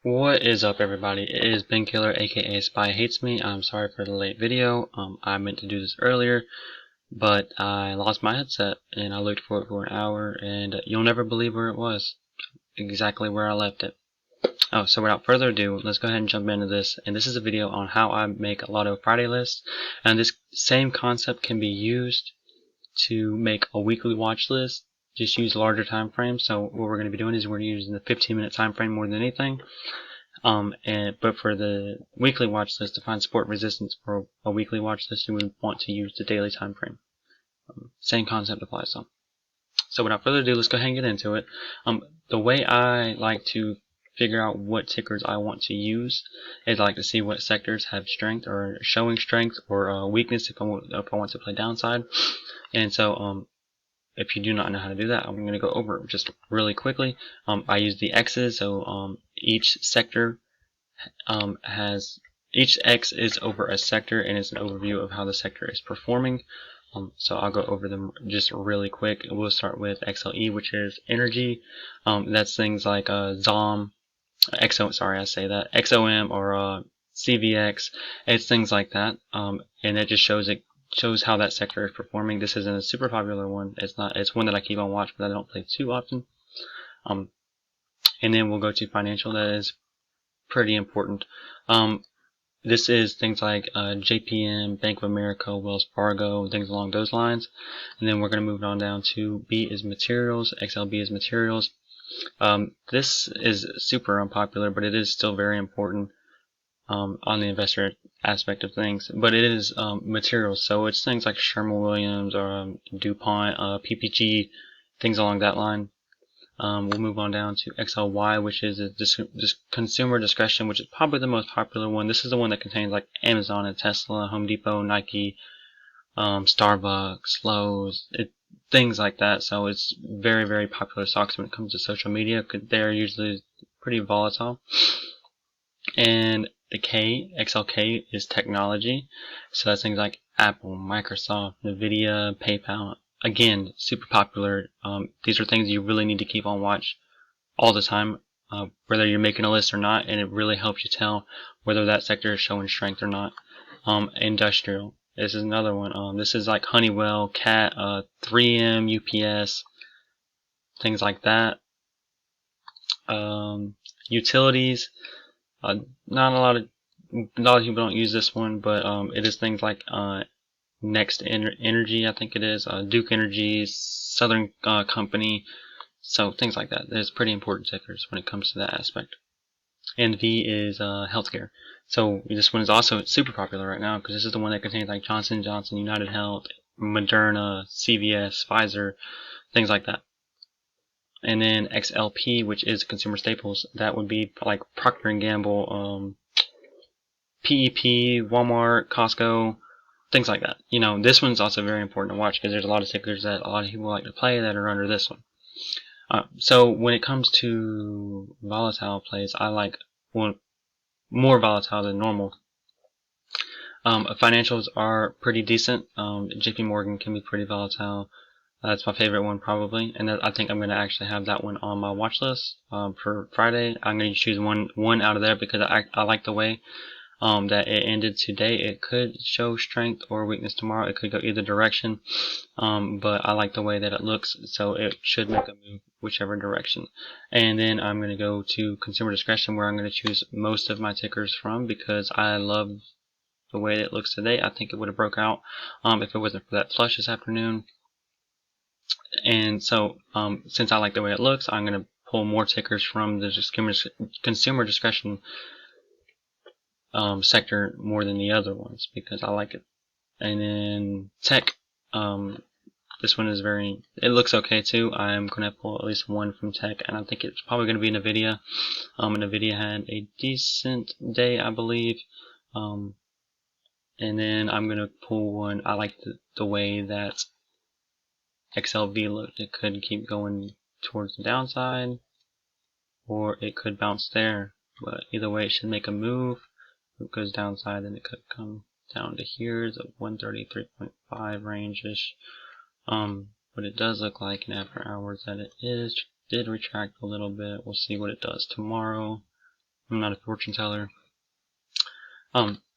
What is up, everybody? It is Ben Killer, aka Spy Hates Me. I'm sorry for the late video. I meant to do this earlier, but I lost my headset and I looked for it for an hour, and you'll never believe where it was. Exactly where I left it. So without further ado, let's go ahead and jump into this. And this is a video on how I make a Lotto Friday list. And this same concept can be used to make a weekly watch list. Just use larger time frames. So what we're going to be doing is we're using the 15-minute time frame more than anything. But for the weekly watch list, to find support resistance for a weekly watch list, you would want to use the daily time frame. Same concept applies though. So without further ado, let's go ahead and get into it. The way I like to figure out what tickers I want to use is I like to see what sectors have strength or showing strength or weakness if I want to play downside. And so if you do not know how to do that, I'm going to go over it just really quickly. I use the X's, so each sector each X is over a sector and it's an overview of how the sector is performing. So I'll go over them just really quick. We'll start with XLE, which is energy. That's things like XOM, XOM or CVX. It's things like that, and it just shows how that sector is performing. This isn't a super popular one. It's one that I keep on watch, but I don't play too often. And then we'll go to financial. That is pretty important. This is things like JPM, Bank of America, Wells Fargo, things along those lines. And then we're going to move on down to B is materials, XLB is materials. This is super unpopular, but it is still very important on the investor aspect of things. But it is materials, so it's things like Sherman-Williams or DuPont, PPG, things along that line. We'll move on down to XLY, which is consumer discretion, which is probably the most popular one. This is the one that contains like Amazon and Tesla, Home Depot, Nike, Starbucks, Lowe's, things like that. So it's very, very popular stocks when it comes to social media. They're usually pretty volatile. And the XLK is technology. So that's things like Apple, Microsoft, Nvidia, PayPal. Again, super popular. These are things you really need to keep on watch all the time, whether you're making a list or not, and it really helps you tell whether that sector is showing strength or not. Industrial. This is another one. This is like Honeywell, Cat, 3M, UPS, things like that. Utilities. Not a lot of people don't use this one, but it is things like Next Energy, I think it is, Duke Energy, Southern Company, so things like that. There's pretty important tickers when it comes to that aspect. And V is healthcare. So this one is also super popular right now because this is the one that contains like Johnson & Johnson, United Health, Moderna, CVS, Pfizer, things like that. And then XLP, which is consumer staples, that would be like Procter & Gamble, PEP, Walmart, Costco, things like that. You know, this one's also very important to watch because there's a lot of tickers that a lot of people like to play that are under this one. So when it comes to volatile plays, I like one more volatile than normal. Financials are pretty decent. JP Morgan can be pretty volatile. That's my favorite one probably, and I think I'm going to actually have that one on my watch list for Friday. I'm going to choose one out of there because I like the way that it ended today. It could show strength or weakness tomorrow. It could go either direction, but I like the way that it looks, so it should make a move whichever direction. And then I'm going to go to consumer discretion, where I'm going to choose most of my tickers from because I love the way it looks today. I think it would have broke out if it wasn't for that flush this afternoon. And so since I like the way it looks, I'm going to pull more tickers from the consumer discretion sector more than the other ones because I like it. And then tech, this one is it looks okay too. I'm going to pull at least one from tech, and I think it's probably going to be Nvidia. Nvidia had a decent day, I believe. And then I'm going to pull one. I like the way that XLV looked. It could keep going towards the downside, or it could bounce there. But either way, it should make a move. If it goes downside, then it could come down to here. It's a 133.5 range-ish. But it does look like in after hours that it did retract a little bit. We'll see what it does tomorrow. I'm not a fortune teller.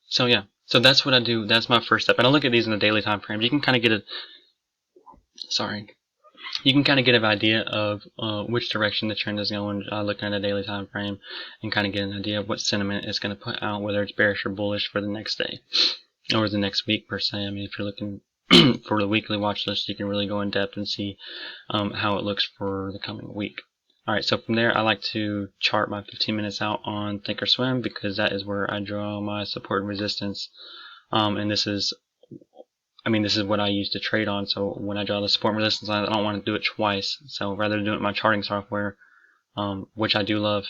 So yeah, so that's what I do. That's my first step. And I look at these in the daily time frame. You can kind of get you can kind of get an idea of which direction the trend is going, looking at a daily time frame, and kind of get an idea of what sentiment it's going to put out, whether it's bearish or bullish for the next day or the next week per se. I mean, if you're looking for the weekly watch list, you can really go in depth and see how it looks for the coming week. Alright, so from there I like to chart my 15 minutes out on Thinkorswim, because that is where I draw my support and resistance. And this is what I use to trade on. So when I draw the support and resistance line, I don't want to do it twice. So rather than do it in my charting software, which I do love,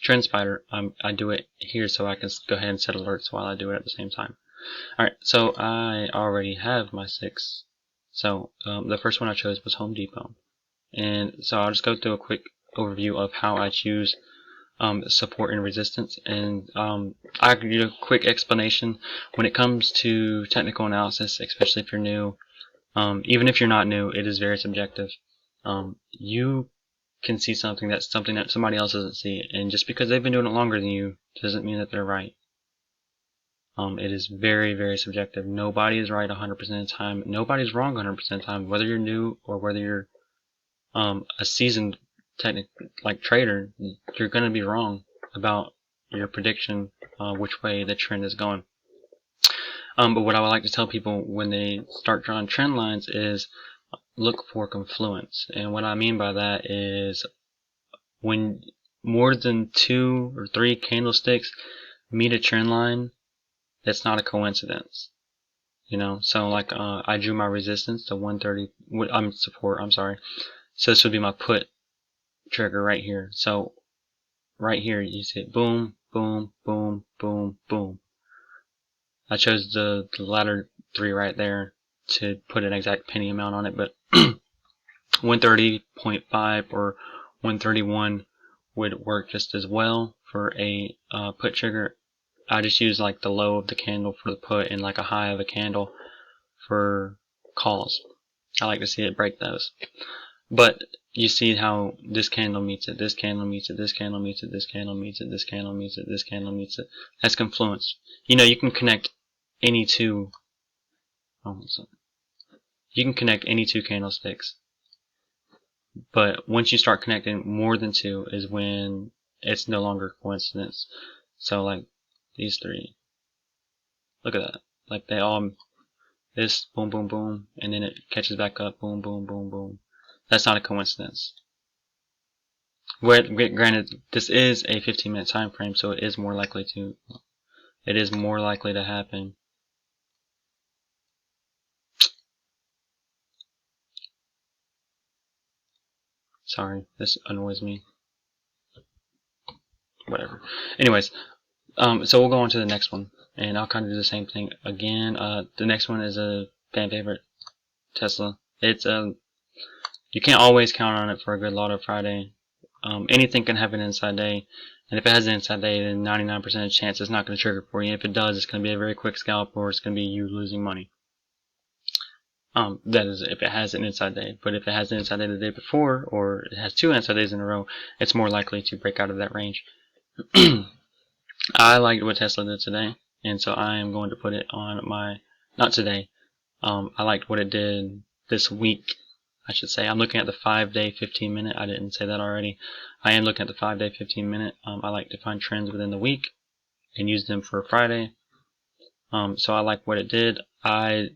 TrendSpider, I do it here so I can go ahead and set alerts while I do it at the same time. Alright, so I already have my 6. So the first one I chose was Home Depot. And so I'll just go through a quick overview of how I choose support and resistance, and I can give a quick explanation. When it comes to technical analysis, especially if you're new, even if you're not new, it is very subjective. You can see something that somebody else doesn't see, and just because they've been doing it longer than you doesn't mean that they're right. It is very, very subjective. Nobody is right 100% of the time. Nobody's wrong 100% of the time, whether you're new or whether you're a seasoned trader. You're going to be wrong about your prediction, which way the trend is going. But what I would like to tell people when they start drawing trend lines is look for confluence. And what I mean by that is when more than 2 or 3 candlesticks meet a trend line, that's not a coincidence. You know, so like I drew my resistance to 130. Support. I'm sorry. So this would be my put trigger right here. So right here you see it, boom, boom, boom, boom, boom. I chose the latter 3 right there to put an exact penny amount on it, but 130.5 or 131 would work just as well for a put trigger. I just use like the low of the candle for the put and like a high of a candle for calls. I like to see it break those. But you see how this candle meets it, this candle meets it, this candle meets it, this candle meets it, this candle meets it, this candle meets it. That's confluence. You know, you can connect any two. You can connect any 2 candlesticks, but once you start connecting more than 2 is when it's no longer coincidence. So like these 3, look at that. Like they all, this boom, boom, boom, and then it catches back up, boom, boom, boom, boom. That's not a coincidence. Granted, this is a 15-minute time frame, so it is more likely to happen. Sorry, this annoys me. Whatever. Anyways, so we'll go on to the next one, and I'll kind of do the same thing again. The next one is a fan favorite, Tesla. It's you can't always count on it for a good Lotto Friday. Anything can have an inside day, and if it has an inside day, then 99% of chance it's not going to trigger for you. If it does, it's going to be a very quick scalp, or it's going to be you losing money. That is if it has an inside day. But if it has an inside day the day before, or it has 2 inside days in a row, it's more likely to break out of that range. I liked what Tesla did today, and so I am going to put it on my, not today, I liked what it did this week, I should say. I'm looking at the 5-day 15-minute. I didn't say that already. I am looking at the 5-day 15-minute. I like to find trends within the week and use them for Friday. So I like what it did. I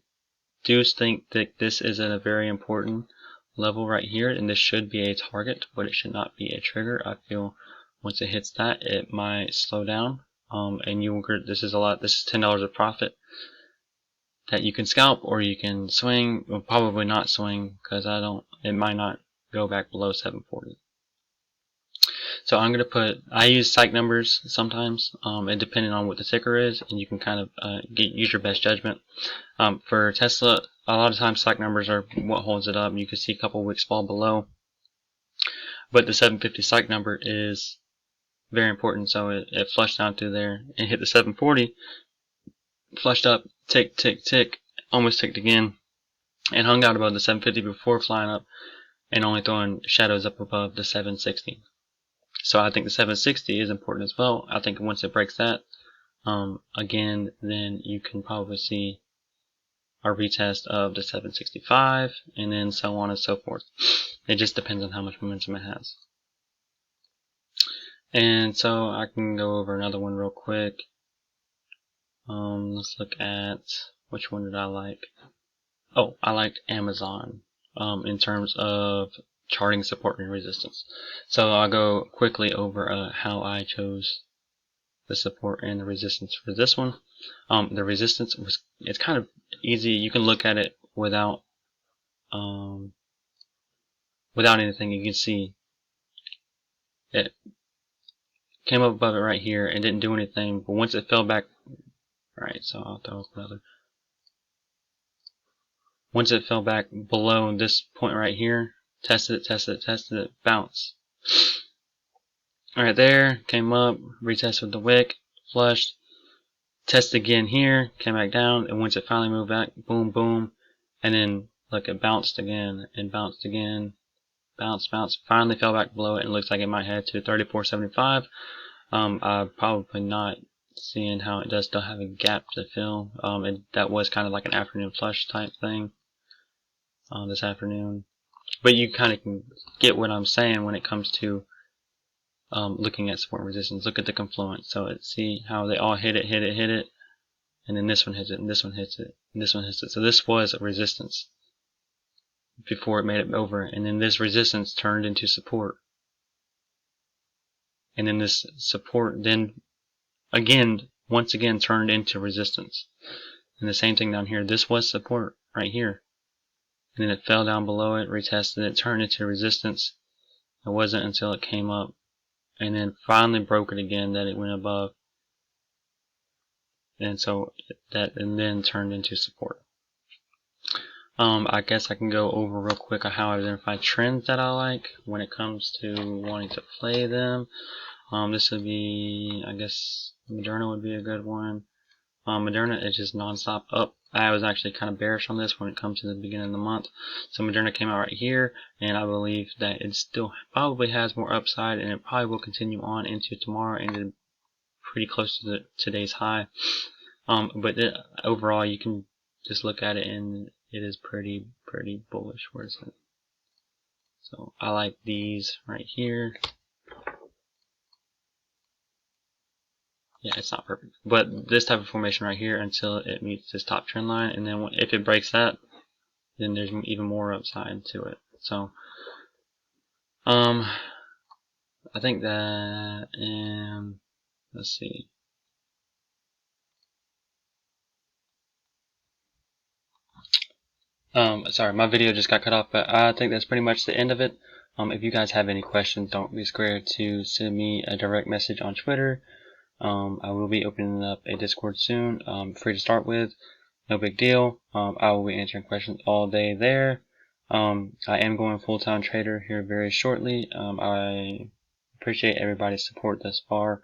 do think that this is at a very important level right here, and this should be a target, but it should not be a trigger. I feel once it hits that, it might slow down, and you will. This is a lot. This is $10 of profit that you can scalp, or you can swing. Well, probably not swing, because it might not go back below 740. So I'm gonna I use psych numbers sometimes, and depending on what the ticker is, and you can kind of use your best judgment. For Tesla, a lot of times psych numbers are what holds it up. You can see a couple wicks fall below, but the 750 psych number is very important. So it flushed down through there and hit the 740, flushed up, tick, tick, tick, almost ticked again, and hung out above the 750 before flying up and only throwing shadows up above the 760. So I think the 760 is important as well. I think once it breaks that, again, then you can probably see a retest of the 765, and then so on and so forth. It just depends on how much momentum it has. And so I can go over another one real quick. Let's look at, which one did I like? Oh, I liked Amazon in terms of charting support and resistance. So I'll go quickly over how I chose the support and the resistance for this one. The resistance it's kind of easy. You can look at it without anything. You can see it came up above it right here and didn't do anything, but once it fell back, right, so I'll throw up another. Once it fell back below this point right here, tested it, bounce. Alright, there, came up, retested the wick, flushed, tested again here, came back down, and once it finally moved back, boom, boom, and then look, it bounced again, and bounced again, bounce, finally fell back below it, and looks like it might head to 34.75. I'm probably not seeing how it does still have a gap to fill. That was kind of like an afternoon flush type thing this afternoon. But you kind of can get what I'm saying when it comes to looking at support and resistance. Look at the confluence. So see how they all hit it, and then this one hits it, and this one hits it, and this one hits it. So this was a resistance before it made it over, and then this resistance turned into support. And then this support then once again turned into resistance. And the same thing down here. This was support right here. And then it fell down below it, retested it, turned into resistance. It wasn't until it came up and then finally broke it again that it went above. And so and then turned into support. I guess I can go over real quick on how I identify trends that I like when it comes to wanting to play them. This would be, I guess, Moderna would be a good one. Moderna is just non-stop up. I was actually kind of bearish on this when it comes to the beginning of the month. So Moderna came out right here, and I believe that it still probably has more upside, and it probably will continue on into tomorrow and pretty close to today's high. But overall, you can just look at it, and it is pretty bullish. Where is it? So I like these right here. Yeah, it's not perfect, but this type of formation right here until it meets this top trend line, and then if it breaks that, then there's even more upside to it. So, I think that, and let's see. Sorry, my video just got cut off, but I think that's pretty much the end of it. If you guys have any questions, don't be scared to send me a direct message on Twitter. I will be opening up a Discord soon, free to start with, no big deal. I will be answering questions all day there. I am going full-time trader here very shortly. I appreciate everybody's support thus far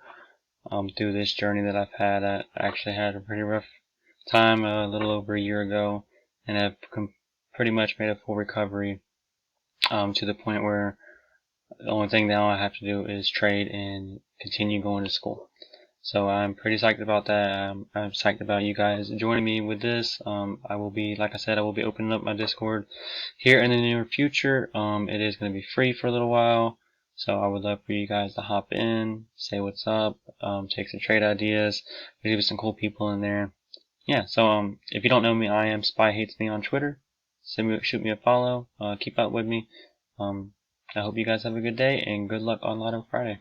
through this journey that I've had. I actually had a pretty rough time a little over a year ago, and I've pretty much made a full recovery to the point where the only thing now I have to do is trade and continue going to school. So I'm pretty psyched about that. I'm psyched about you guys joining me with this. I will be, like I said, I will be opening up my Discord here in the near future. It is going to be free for a little while. So I would love for you guys to hop in, say what's up, take some trade ideas. There's even some cool people in there. Yeah, so if you don't know me, I am Spy Hates Me on Twitter. Shoot me a follow. Keep up with me. I hope you guys have a good day and good luck on Lotto Friday.